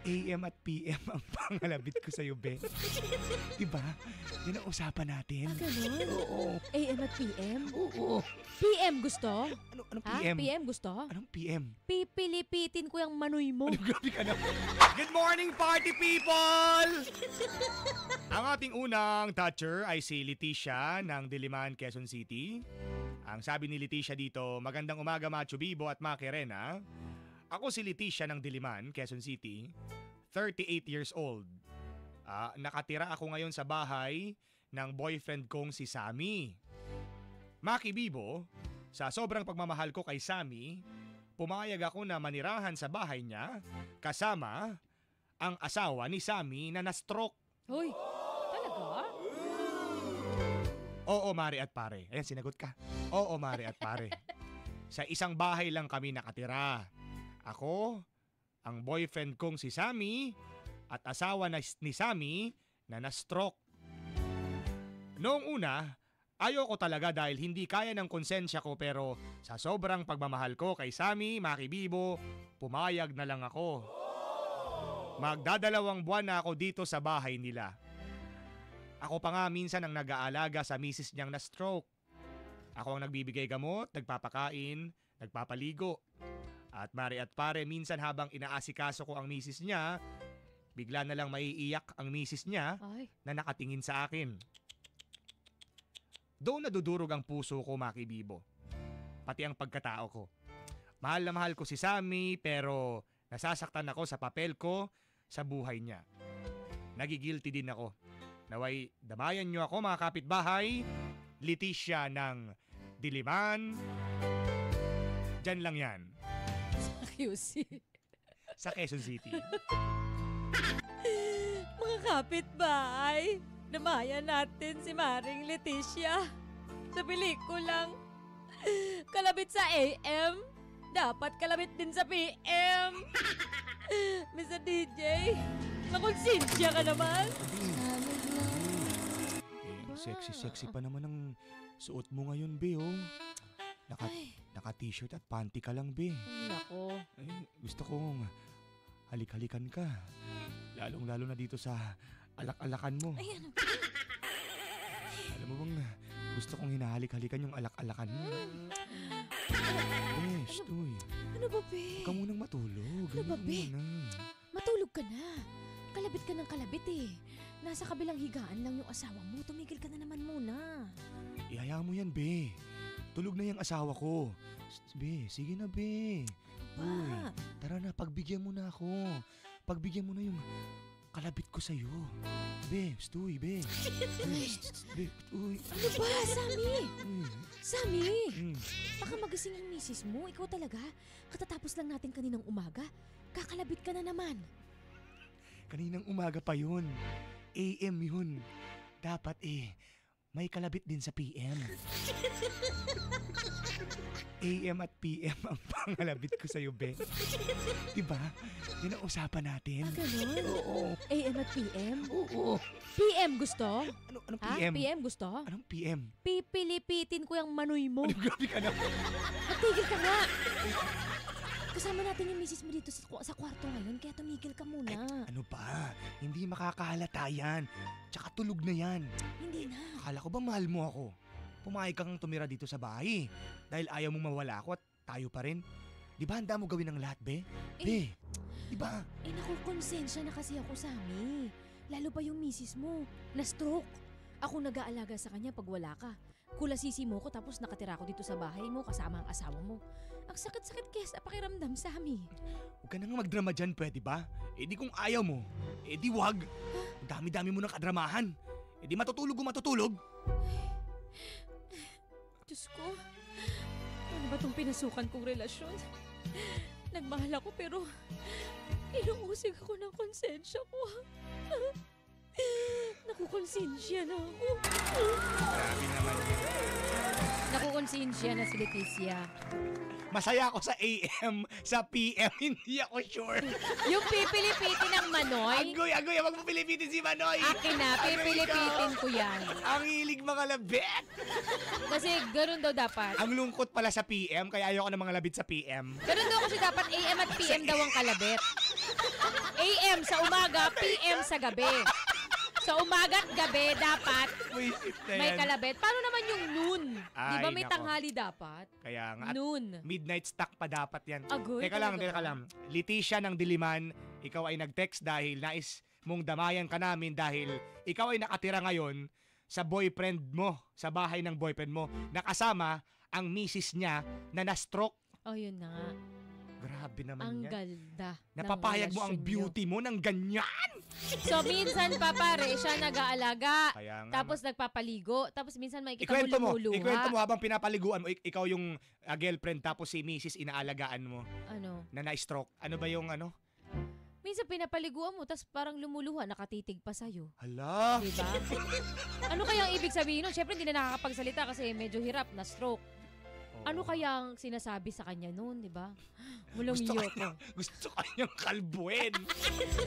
AM at PM ang pangalabit ko sa'yo, be. Diba? Yan ang usapan natin. Ganun? Oo. AM at PM? Oo. PM gusto? Anong Ha? PM? PM gusto? Anong PM? Pipilipitin ko yung manoy mo. Grabe ka na. Good morning, party people! Ang ating unang toucher ay si Leticia ng Diliman, Quezon City. Ang sabi ni Leticia dito, magandang umaga Macho Bibo at Makerena. Ako si Leticia ng Diliman, Quezon City, 38 years old. Nakatira ako ngayon sa bahay ng boyfriend kong si Sammy. Maki Bibo, sa sobrang pagmamahal ko kay Sammy, pumayag ako na manirahan sa bahay niya kasama ang asawa ni Sammy na na-stroke. Hoy, talaga? Oo, Mare at Pare. Ayan, sinagot ka. Oo, Mare at Pare. Sa isang bahay lang kami nakatira. Ako, ang boyfriend kong si Sammy, at asawa ni Sammy na na-stroke. Noong una, ayoko talaga dahil hindi kaya ng konsensya ko pero sa sobrang pagmamahal ko kay Sammy, Maki Bibo, pumayag na lang ako. Magdadalawang buwan na ako dito sa bahay nila. Ako pa nga minsan ang nag-aalaga sa misis niyang na-stroke. Ako ang nagbibigay gamot, nagpapakain, nagpapaligo. At Mare at Pare, minsan habang inaasikaso ko ang misis niya, bigla na lang maiiyak ang misis niya na nakatingin sa akin. Doon nadudurog ang puso ko, Maki Bibo. Pati ang pagkatao ko. Mahal na mahal ko si Sammy pero nasasaktan ako sa papel ko sa buhay niya. Nagigilty din ako. Naway, damayan niyo ako mga kapitbahay. Leticia ng Diliman. Diyan lang yan. QC. Sa Quezon City. Mga kapitbahay, namayan natin si Maring Leticia. Sa pelikulang kalabit sa AM, dapat kalabit din sa PM. Mr. DJ, makonsensya ka naman. Sexy pa naman ang suot mo ngayon, be, oh. Naka-t-shirt at panty ka lang, be. Nako. Ay, gusto kong halik-halikan ka. Lalong-lalo na dito sa alak-alakan mo. Ay, ano? Alam mo bang gusto kong hinahalik-halikan yung alak-alakan mo? Besh, tuy. Ano ba, be? Huwag ka munang matulog. Ano ba, be? Muna. Matulog ka na. Kalabit ka ng kalabit eh. Nasa kabilang higaan lang yung asawa mo. Tumigil ka na naman muna. Ihaya mo yan, be. Tulog na yung asawa ko. Be, sige na, be. Uy, tara na, pagbigyan mo na ako. Pagbigyan mo na yung kalabit ko sa'yo. Be, stuy, be. Be, uy. Ano ba, Sammy? Sammy! Mm. Baka magising yung misis mo. Ikaw talaga. Katatapos lang natin kaninang umaga. Kakalabit ka na naman. Kaninang umaga pa yun. AM yun. Dapat may kalabit din sa PM. AM at PM ang pangalabit ko sa'yo, be. Diba? Yan ang usapan natin. Ganun? Oo. AM at PM? Oo. PM gusto? Anong Ha? PM? PM gusto? Anong PM? Pipilipitin ko yung manoy mo. Grabe ka na. Matigil ka nga! Kasama natin yung misis mo dito sa kwarto ngayon, kaya tumigil ka muna. Ano ba? Hindi makakahalata yan. Tsaka tulog na yan. Hindi na. Akala ko ba mahal mo ako? Pumayag kang tumira dito sa bahay. Dahil ayaw mong mawala ako at tayo pa rin. Di ba handa mo gawin ang lahat, be? Be, di ba? Naku, konsensya na kasi ako, Sammy. Lalo pa yung misis mo, na-stroke. Ako nag-aalaga sa kanya pag wala ka. Kulasisi mo ko tapos nakatira ako dito sa bahay mo kasama ang asawa mo. Ang sakit-sakit kaya sa pakiramdam, Sammy. Huwag ka nang magdrama dyan, pwede ba? Di kung ayaw mo, di wag. Ang dami-dami mo ng kadramahan. Di matutulog kung matutulog. Diyos ko, ano ba itong pinasukan kong relasyon? Nagmahal ako pero inuusig ako ng konsensya ko. Nakukonsensya na ako. Grabe naman. Nakukonsensya na si Leticia. Masaya ako sa AM, sa PM, hindi ako sure. Yung pipilipitin ng Manoy, Agoy, wag mo pilipitin si Manoy. akin na, pipilipitin ko yan. Ang hilig mga labit. Kasi ganun daw dapat. Ang lungkot pala sa PM, kaya ayoko ng mga labit sa PM. Ganun daw kasi dapat AM at PM daw ang kalabit. AM AM sa umaga, PM sa gabi. Sa umaga at gabi, dapat Buisit na may yan. kalabit. Paano naman yung noon? Di ba Ay, may nako. tanghali dapat? Kaya nga, at Noon. midnight stock pa dapat yan. Agoy, Teka lang, talaga teka ba? lang. Leticia ng Diliman, ikaw ay nag-text dahil nais mong damayan ka namin dahil ikaw ay nakatira ngayon sa boyfriend mo, sa bahay ng boyfriend mo, nakasama ang misis niya na na-stroke. Oh, yun na nga. Grabe naman Ang yan. ganda. ng Napapayag mo ang relasyon beauty mo ng ganyan. nyo. So, minsan pa pare, siya nag-aalaga. Kaya nga. Tapos nagpapaligo. Tapos minsan makikita Ikwento mo, mo lumuluha. ikwento mo habang pinapaliguan mo, ikaw yung girlfriend tapos si misis inaalagaan mo Ano? na na-stroke. Ano ba yung ano? Minsan pinapaliguan mo, tapos parang lumuluha, nakatitig pa sa'yo. Hala. Diba? Ano kayang ibig sabihin nun? Siyempre, hindi na nakakapagsalita kasi medyo hirap na stroke. Ano kayang sinasabi sa kanya noon, di ba? Walang Gusto iyo ko. Gusto kanyang kalbuin.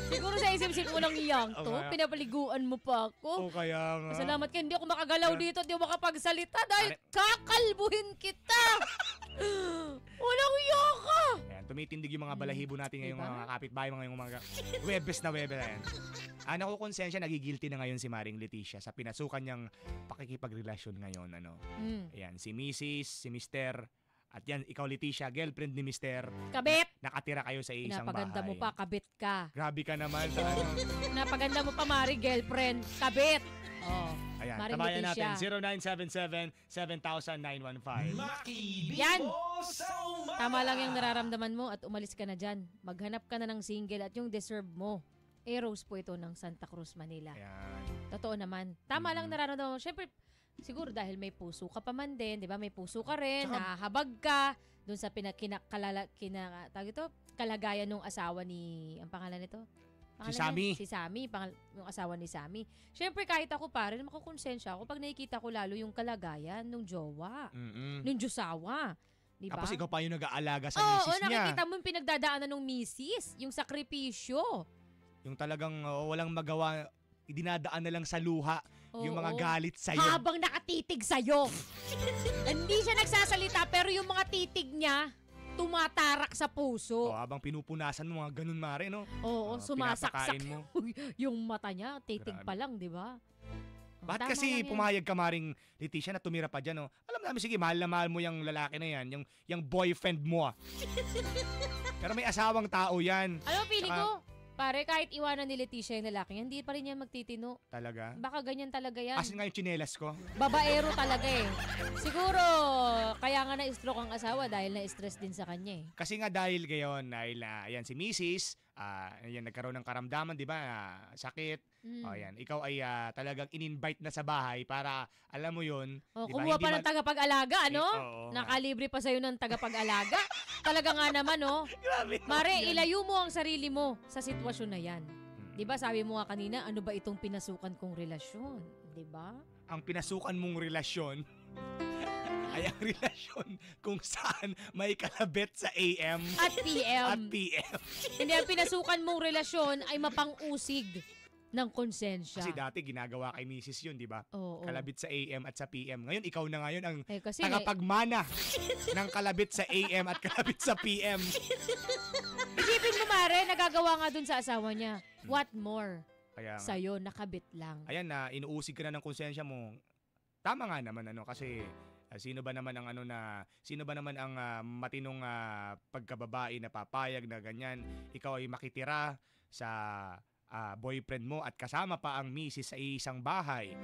Siguro sa isip-isip, walang iyang to. Okay. Pinapaliguan mo pa ako. O kaya nga. Salamat ka, hindi ako makagalaw Yeah. dito, hindi ako makapagsalita dahil Ano? kakalbuhin kita. Walang iyo ka. Ayan, tumitindig yung mga balahibo natin ngayong Diba? mga kapitbahay, ngayong mga Webes na Webes na yan. Nakukonsensya, nagigilty na ngayon si Maring Leticia sa pinasukan niyang pakikipagrelasyon ngayon. Ano. Ayan, si Mrs., si Mr., at yan, ikaw Leticia, girlfriend ni Mr. Kabit. Nakatira kayo sa isang Napaganda bahay. mo pa, kabit ka. Grabe ka naman. Sa ano. Napaganda mo pa, Mari, girlfriend. Kabit. Oh. Ayan, Maring tabayan natin. Leticia. 0977-7915. Yan. Tama lang yung nararamdaman mo at umalis ka na dyan. Maghanap ka na ng single at yung deserve mo. Eros po ito ng Santa Cruz, Manila. Ayan. Totoo naman. Tama lang nararamdaman mo. Siyempre, siguro dahil may puso ka pa man din, di ba? May puso ka rin, Tsaka- nahahabag ka doon sa kalagayan ng asawa ni, ang pangalan nito? Si Sammy. Si Sammy, yung asawa ni Sammy. Siyempre, kahit ako pa rin, makukonsensya ako pag nakikita ko lalo yung kalagayan ng jowa, ng Diyosawa. Di ba? Tapos ikaw pa yung nag-aalaga sa Oo, misis niya. nakikita mo yung pinagdadaanan ng misis, yung sakripisyo. Yung talagang walang magawa, dinadaan na lang sa luha yung mga Oo. galit sa'yo. Habang nakatitig sa'yo. Hindi siya nagsasalita, pero yung mga titig niya, tumatarak sa puso. Habang pinupunasan mo, mga ganun mare, no? Oo, sumasaksak pinapakain mo. yung mata niya, titig Grabe. pa lang, di ba? Bakit Tama kasi lang yan. pumayag ka Maring Leticia na tumira pa dyan, no? Alam namin, sige, mahal na mahal mo yung lalaki na yan, yung boyfriend mo, ah. Pero may asawang tao yan. Alam mo, feeling Saka- ko, pare, kahit iwanan ni Leticia yung lalaki yan, hindi pa rin yan magtitino. Talaga. Baka ganyan talaga yan. Asin nga yung tsinelas ko. Babaero talaga eh. Siguro, kaya nga na-stroke ang asawa dahil na-stress din sa kanya eh. Kasi nga dahil gayon, dahil ayan si Mrs., ayan, nagkaroon ng karamdaman, di ba? Sakit. Ayan, ikaw ay talagang in-invite na sa bahay para, alam mo yun, Oh, di ba, kumuha hindi pa man- ng tagapag-alaga, ano? Oo, nga. Nakalibre pa sa'yo ng tagapag-alaga. Talaga nga naman, oh. Grabe. Mare, ilayo mo ang sarili mo sa sitwasyon na yan. Di ba sabi mo nga kanina, ano ba itong pinasukan kong relasyon? Di ba? Ang pinasukan mong relasyon ay ang relasyon kung saan may kalabit sa AM At PM. at PM. Hindi, ang pinasukan mong relasyon ay mapang-usig ng konsensya. Kasi dati ginagawa kay Mrs. yun, di ba? Oo. Kalabit sa AM at sa PM. Ngayon, ikaw na ngayon ang Eh, kasi tagapagmana ng kalabit sa AM at kalabit sa PM. isipin mo, Mare, nagagawa nga dun sa asawa niya. What more? Kaya nga. Sa'yo, nakabit lang. Ayan na, inuusig ka na ng konsensya mo. Tama nga naman, ano, kasi sino ba naman ang matinong pagkababae na papayag na ganyan, ikaw ay makitira sa boyfriend mo at kasama pa ang misis sa isang bahay.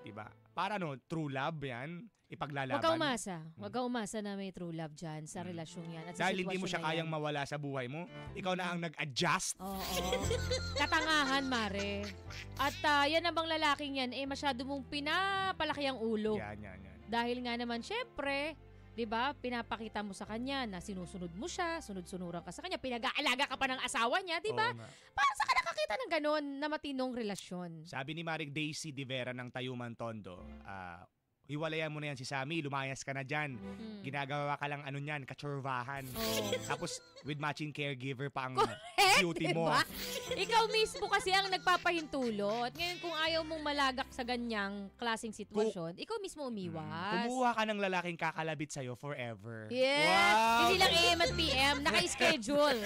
Diba? Para true love yan, ipaglalaban. Huwag ka umasa. Huwag ka umasa na may true love dyan sa relasyong yan. At sa Dahil hindi mo siya sitwasyon na kayang yan. mawala sa buhay mo, ikaw na ang nag-adjust. Oo. Katangahan, Mare. At yan ang bang lalaking yan, masyado mong pinapalaki ang ulo. Yan. Dahil nga naman, syempre, di ba, pinapakita mo sa kanya na sinusunod mo siya, sunod-sunuran ka sa kanya, pinag-aalaga ka pa ng asawa niya, di ba? Oo nga. Para sa ka nakakita ng ganon na matinong relasyon? Sabi ni Maring Daisy de Vera ng Tayuman Tondo, hiwalayan mo na yan si Sammy, lumayas ka na dyan. Ginagawa ka lang ano niyan, katsurvahan. Tapos with matching caregiver pa ang duty mo. Diba? Ikaw mismo kasi ang nagpapahintulot. Ngayon kung ayaw mong malagak sa ganyang klaseng sitwasyon, ikaw mismo umiwas. Kumuha ka ng lalaking kakalabit sa'yo forever. Yes! Wow! Hindi lang AM at PM, naka-schedule.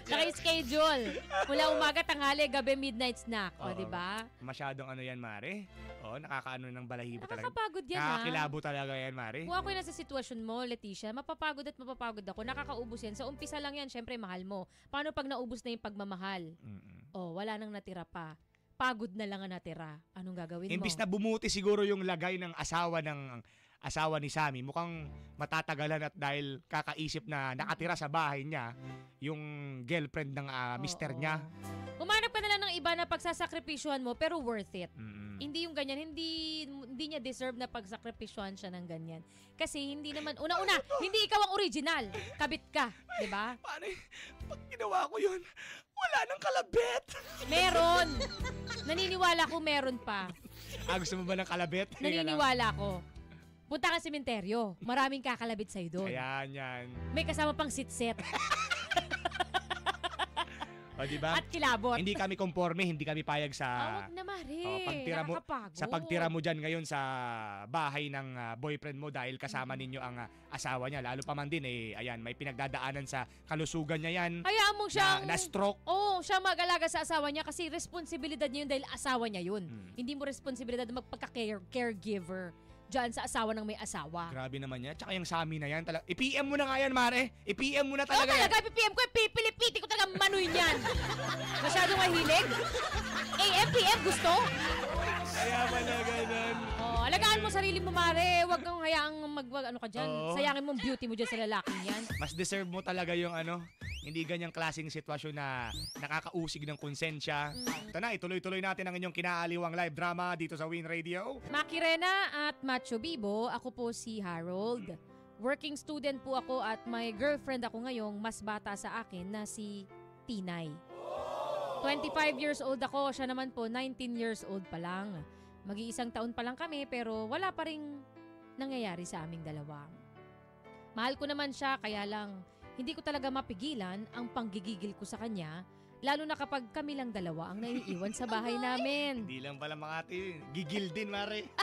Naka-schedule. Mula umaga, tanghali, gabi, midnight snack. O, diba? Masyadong ano yan, Mare. Nakakaano ng balahibo talaga. Nakakapagod yan, Nakakilabo talaga yan, Mare. Kung ako nasa sitwasyon mo, Leticia, mapapagod at mapapagod ako. Nakakaubos yan. Sa umpisa lang yan, syempre, mahal mo. Paano pag naubos na yung pagmamahal? Wala nang natira pa. Pagod na lang ang natira. Anong gagawin mo? Imbis na bumuti siguro yung lagay ng asawa ni Sammy, mukhang matatagalan at dahil kakaisip na nakatira sa bahay niya yung girlfriend ng mister niya. Umanap ka na lang ng iba na pagsasakripisyuhan mo pero worth it. Hindi yung ganyan, hindi niya deserve na pagsakripisyuhan siya ng ganyan. Kasi hindi naman, una-una, hindi ikaw ang original. Kabit ka, di ba? Paano pag ginawa ko yun, wala nang kalabit. Meron. Naniniwala ko meron pa. Gusto mo ba ng kalabit? Naniniwala ko. Punta ka sa sementeryo. Maraming kakalabit sa'yo doon. Ayan, yan. May kasama pang sit-set. Diba? At kilabot. Hindi kami konforme, hindi kami payag sa Awag na, Mare. sa pagtira mo dyan ngayon sa bahay ng boyfriend mo dahil kasama ninyo ang asawa niya. Lalo pa man din ayan, may pinagdadaanan sa kalusugan niya yan. Hayaan mo siyang na stroke. Siya mag-alaga sa asawa niya kasi responsibilidad niya yun dahil asawa niya yun. Hindi mo responsibilidad na magpagka-caregiver dyan sa asawa ng may asawa. Grabe naman yan. Tsaka yung Sammy na yan. I-PM mo na nga yan, Mare. I-PM mo na talaga yan. Talaga, i-PM ko. Pipilipiti ko talaga manoy niyan. Masyadong mahilig. AM, PM, gusto? Kaya pala ganun. Alagaan mo sarili mo, Mare. Huwag kang hayaang ano ka dyan. Sayangin mo ang beauty mo dyan sa lalaking yan. Mas deserve mo talaga yung hindi ganyang klaseng sitwasyon na nakakausig ng konsensya. Ito na, ituloy-tuloy natin ang inyong kinaaliwang live drama dito sa Win Radio. Maki Rena at Macho Bibo, ako po si Harold. Working student po ako at may girlfriend ako ngayong mas bata sa akin na si Tinay. 25 years old ako, siya naman po 19 years old pa lang. Mag-iisang taon pa lang kami pero wala pa ring nangyayari sa aming dalawa. Mahal ko naman siya kaya lang hindi ko talaga mapigilan ang panggigigil ko sa kanya, lalo na kapag kami lang dalawa ang naiiwan sa bahay namin. Hindi lang pala mga ate, gigil din, Mare.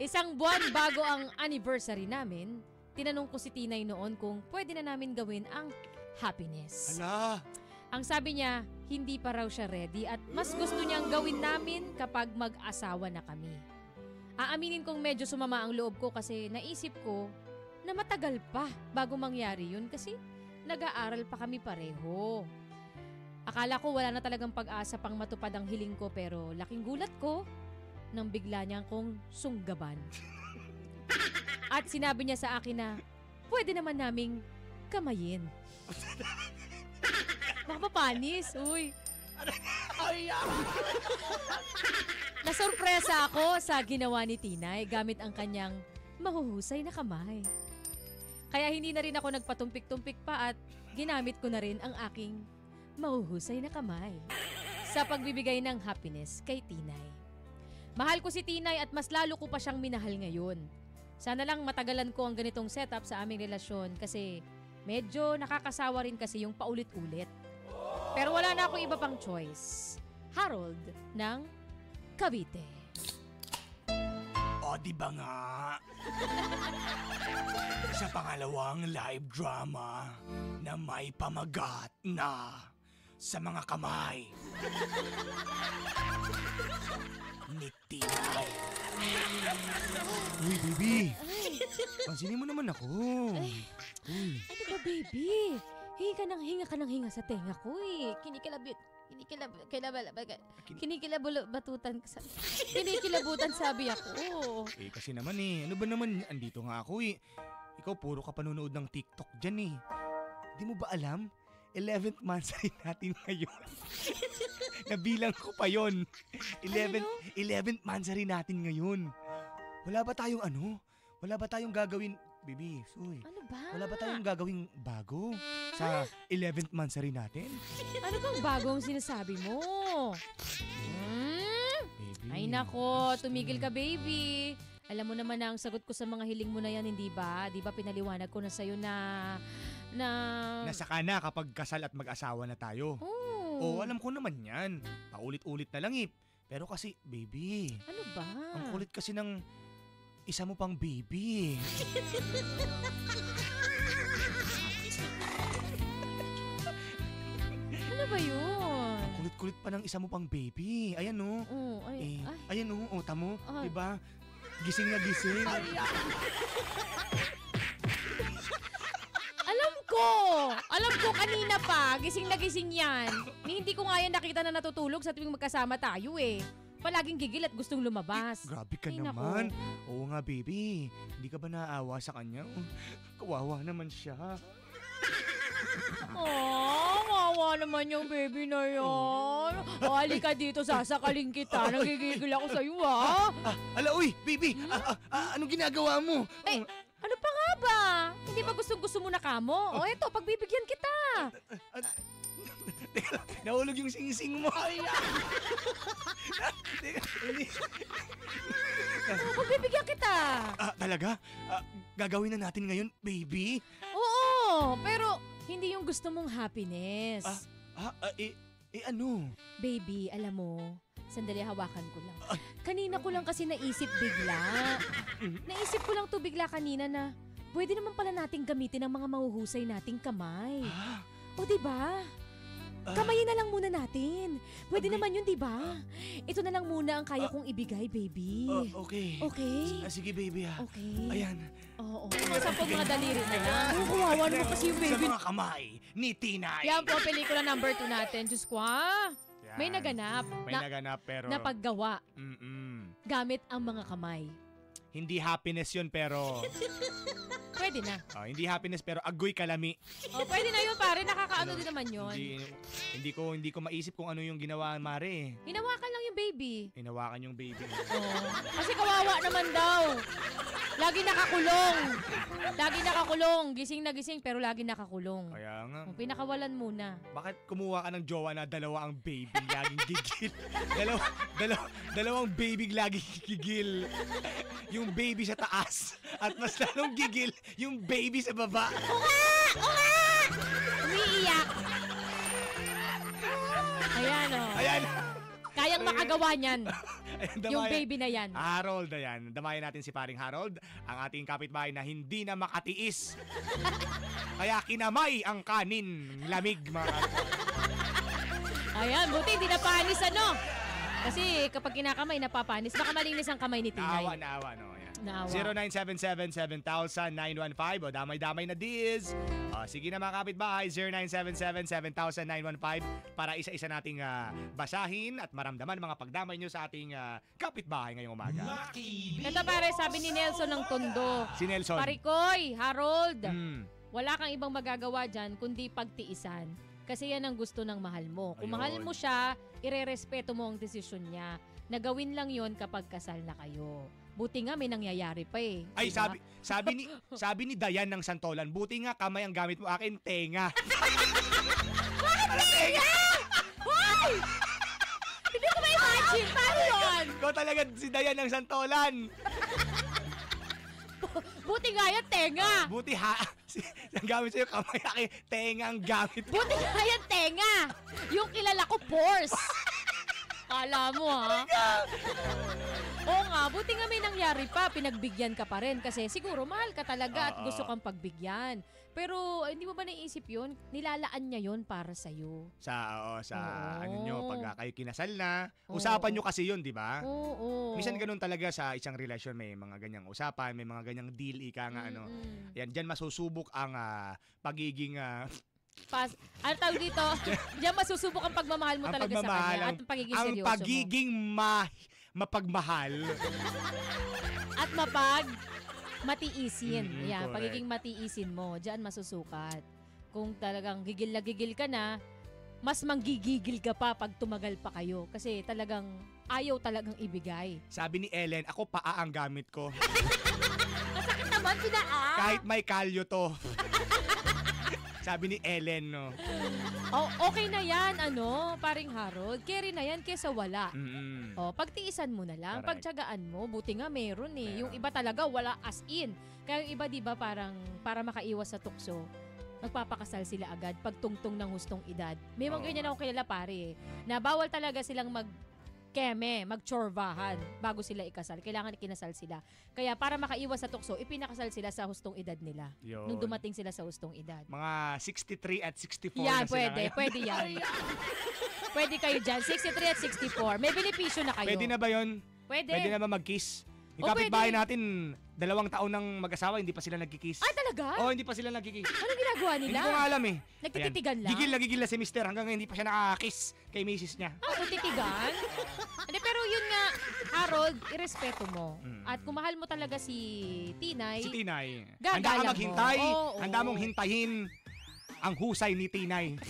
Isang buwan bago ang anniversary namin, tinanong ko si Tinay noon kung pwede na namin gawin ang happiness. Ala! Ang sabi niya, hindi pa raw siya ready at mas gusto niyang gawin namin kapag mag-asawa na kami. Aaminin kong medyo sumama ang loob ko kasi naisip ko na matagal pa bago mangyari yun kasi nag-aaral pa kami pareho. Akala ko wala na talagang pag-asa pang matupad ang hiling ko pero laking gulat ko nang bigla niya akong sunggaban. At sinabi niya sa akin na pwede naman naming kamayin. Makapapanis, uy. Nasurpresa ako sa ginawa ni Tinay gamit ang kanyang mahuhusay na kamay. Kaya hindi na rin ako nagpatumpik-tumpik pa at ginamit ko na rin ang aking mahuhusay na kamay sa pagbibigay ng happiness kay Tinay. Mahal ko si Tinay at mas lalo ko pa siyang minahal ngayon. Sana lang matagalan ko ang ganitong setup sa aming relasyon kasi medyo nakakasawa rin kasi yung paulit-ulit. Pero wala na akong iba pang choice. Harold ng Cavite. O, di ba nga? Sa pangalawang live drama na may pamagat na sa mga kamay ni Tinay. Uy, baby. Pansinin mo naman ako. Ano ba, baby? Hinga ka ng hinga sa tenga ko eh. Kinikilabutan sabi ako. Kasi naman ano ba naman, andito nga ako Ikaw puro ka panonood ng TikTok dyan Di mo ba alam? 11th monthsary natin ngayon. Nabilang ko pa yon. 11th monthsary natin ngayon. Wala ba tayong gagawin? Baby, Ano ba? Wala ba tayong gagawing bago sa 11th monthsary natin? Ano bang bagong sinasabi mo? baby. Ay nako, Gusto. tumigil ka baby. Alam mo naman na ang sagot ko sa mga hiling mo na yan, hindi ba? Di ba pinaliwanag ko na sa'yo na... Nasa ka na kapag kasal at mag-asawa na tayo. Oo, alam ko naman yan. Paulit-ulit na lang Pero kasi, baby, Ano ba? ang kulit kasi ng isa mo pang baby. Ano ba yun? Ang kulit-kulit pa ng isa mo pang baby. Ayan no. Ayan no, tamo, Ay. 'di ba? Gising na gising. Alam ko kanina pa, gising na gising yan. Hindi ko nga yan nakita na natutulog sa tuwing magkasama tayo eh. Palaging gigil at gustong lumabas. Grabe ka Ay, nako. naman. Oo nga, baby. Hindi ka ba naaawa sa kanya? Kawawa naman siya. Kawawa naman yung baby na yan. Halika dito, sasakaling kita. Nagigigil ako sa'yo, ha? Uy, baby. Anong ginagawa mo? Ay, ano pa nga ba? Hindi ba gustong-gusto mo na kamo? O eto, pagbibigyan kita. Teka lang, nahulog yung sing-sing mo. Hindi. Pagbibigyan kita. Talaga? Gagawin na natin ngayon, baby? Oo, pero hindi yung gusto mong happiness. Ano? Baby, alam mo, sandali hawakan ko lang. Kanina ko lang kasi naisip bigla. Naisip ko lang to bigla kanina na pwede naman pala nating gamitin ang mga mahuhusay nating kamay. O diba? Kamayin na lang muna natin. Pwede naman yun, diba? Ito na lang muna ang kaya kong ibigay, baby. Okay. Okay? Sige, baby ha. Okay. Ayan. Oo. Sampag mga daliri na yan. Kawawa naman kasi yung Sa baby. mga kamay ni Tinay. Yan po, pelikula number 2 natin. Diyos ko, Yan. may naganap. May naganap pero... Na paggawa gamit ang mga kamay. Hindi happiness yun pero... Pwede na. Hindi happiness pero agoy kalami. Pwede na yun, pare. Nakakaano din naman yun. Hindi ko maisip kung ano yung ginawa, Mare. Hinawakan lang yung baby. Hinawakan yung baby. Kasi kawawa naman daw. Lagi nakakulong. Gising na gising pero lagi nakakulong. Kaya nga. Pinakawalan muna. Bakit kumuha ka ng jowa na dalawa ang baby laging gigil? Dalawang baby laging gigil. Yung baby sa taas at mas lalong gigil yung baby sa baba. Umiiyak. Ayan o. Ayan. Kayang makagawa niyan. Yung baby na yan. Harold, ayan. Damayan natin si paring Harold, ang ating kapitbahay na hindi na makatiis. Kaya kinamay ang kanin. Lamig, mga Ayan, buti hindi napanis ano. Kasi kapag kinakamay, napapanis. Baka malinis ang kamay ni Tinay. Naawa, no? Ayan. Naawa. 0977-7000-915 o damay-damay na Diz. Sige na mga kapitbahay, 0977-7000-915 para isa-isa nating basahin at maramdaman mga pagdamay nyo sa ating kapitbahay ngayong umaga. Ito pare, sabi ni Nelson ng Tondo. Si Nelson. Parikoy, Harold, wala kang ibang magagawa dyan kundi pagtiisan. Kasi yan ang gusto ng mahal mo. Kung Ayun. mahal mo siya, irerespeto mo ang desisyon niya. Nagawin lang yon kapag kasal na kayo. Buti nga may nangyayari pa eh. Ay, diba? sabi ni Dayan ng Santolan, buti nga kamay ang gamit mo, akin tenga. Tenga! Hoy! Hindi ko ma-imagine. Paano yun? Ikaw talaga si Dayan ng Santolan. Buti nga yan, tenga. Buti ang gamit sa'yo, kamay, akin tenga ang gamit. Buti nga yan, tenga. Yung kilala ko, Force. Kala mo ha? Oo nga, buti nga may nangyari pa. Pinagbigyan ka pa rin kasi siguro mahal ka talaga at gusto kang pagbigyan. Pero hindi mo ba naisip yun? Nilalaan niya yun para sa'yo. Ano nyo, pag kayo kinasal na, Oo. usapan nyo kasi yun, di ba? Oo. Minsan ganun talaga sa isang relasyon, may mga ganyang usapan, may mga ganyang deal, ika nga ano. Yan, dyan masusubok ang pagiging... Ano tawag dito? Diyan masusubok ang pagmamahal mo talaga sa kanya at ang pagiging ang seryoso pagiging mapagmahal. At matiisin. Yan, correct. pagiging matiisin mo. Diyan masusukat. Kung talagang gigil na gigil ka na, mas manggigigil ka pa pag tumagal pa kayo. Kasi talagang ayaw talagang ibigay. Sabi ni Ellen, ako paa ang gamit ko. Masakit naman, pinaa. Kahit may kalyo to. Sabi ni Ellen, no? Oh, okay na yan, paring Harold. Carry na yan kesa wala. Mm-mm. Pagtiisan mo na lang, Correct. pagtiyagaan mo, buti nga meron eh. Meron. Yung iba talaga wala as in. Kaya yung iba 'di ba parang para makaiwas sa tukso, magpapakasal sila agad pag tungtong ng hustong edad. May mga Oo. ganyan ako kilala pare na bawal talaga silang magtsorbahan bago sila ikasal. Kailangan ikinasal sila. Kaya para makaiwas sa tukso, ipinakasal sila sa hustong edad nila. Yun. Nung dumating sila sa hustong edad. Mga 63 at 64 Yan, na sila ngayon. pwede yan. Pwede kayo dyan, 63 at 64. May benepisyo na kayo. Pwede na ba yun? Pwede. Pwede na ba mag-kiss? Yung Oh, kapitbahay pwede. natin, 2 taon ng mag-asawa, hindi pa sila nagkikiss. Ah, talaga? Oo, hindi pa sila nagkikiss. Anong ginagawa nila? Hindi ko nga alam eh. Nagtititigan Ayan. lang? Gigil na si mister hanggang ngayon hindi pa siya nakakiss kay misis niya. Nagtitigan? Hindi, pero yun nga, Harold, irespeto mo. Mm. At kung mahal mo talaga si Tinay, Si Tinay. Gagaya Handa ka mo. maghintay. Oo. Handa mong hintayin ang husay ni Tinay.